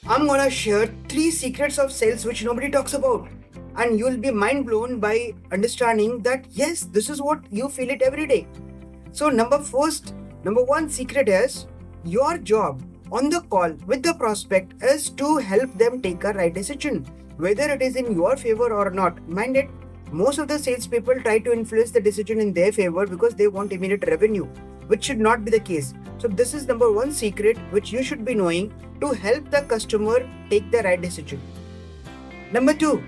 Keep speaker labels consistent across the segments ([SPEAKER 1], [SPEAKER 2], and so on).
[SPEAKER 1] I'm gonna share 3 secrets of sales which nobody talks about. And you'll be mind blown by understanding that yes, this is what you feel it every day. So, number one secret is your job on the call with the prospect is to help them take a right decision, whether it is in your favor or not. Mind it, most of the salespeople try to influence the decision in their favor because they want immediate revenue, which should not be the case. So, this is number one secret which you should be knowing to help the customer take the right decision. Number two,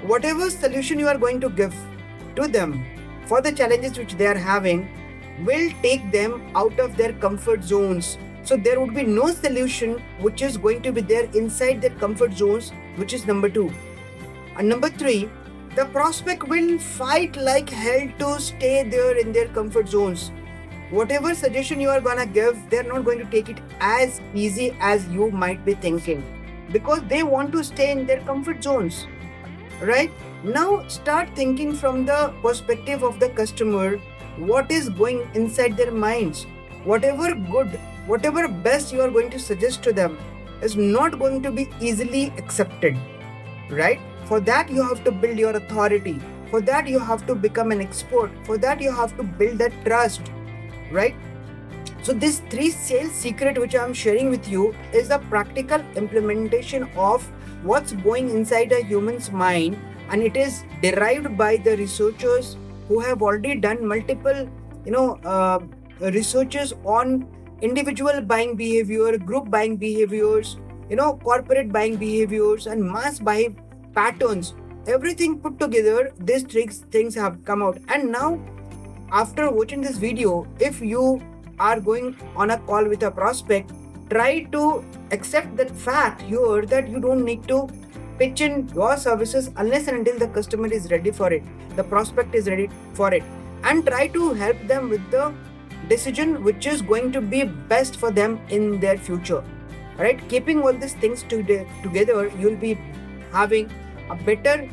[SPEAKER 1] whatever solution you are going to give to them for the challenges which they are having will take them out of their comfort zones. So there would be no solution which is going to be there inside their comfort zones, which is number two. And number three, the prospect will fight like hell to stay there in their comfort zones. Whatever suggestion you are gonna give, they're not going to take it as easy as you might be thinking because they want to stay in their comfort zones. Right? Now start thinking from the perspective of the customer, what is going inside their minds. Whatever good, whatever best you are going to suggest to them is not going to be easily accepted. Right? For that you have to build your authority. For that you have to become an expert. For that you have to build that trust. Right? So this 3 sales secret which I am sharing with you is a practical implementation of what's going inside a human's mind, and it is derived by the researchers who have already done multiple researches on individual buying behavior, group buying behaviors, corporate buying behaviors, and mass buying patterns. Everything put together, these things have come out. And now after watching this video, if you are going on a call with a prospect, try to accept that fact here that you don't need to pitch in your services unless and until the customer is ready for it, the prospect is ready for it, and try to help them with the decision which is going to be best for them in their future. Right? Keeping all these things together, you'll be having a better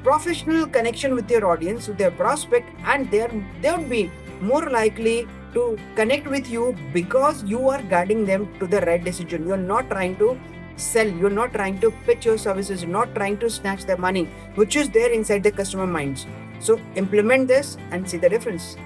[SPEAKER 1] professional connection with your audience, with their prospect, and they would be more likely to connect with you because you are guiding them to the right decision. You're not trying to sell, you're not trying to pitch your services, you're not trying to snatch their money, which is there inside the customer minds. So implement this and see the difference.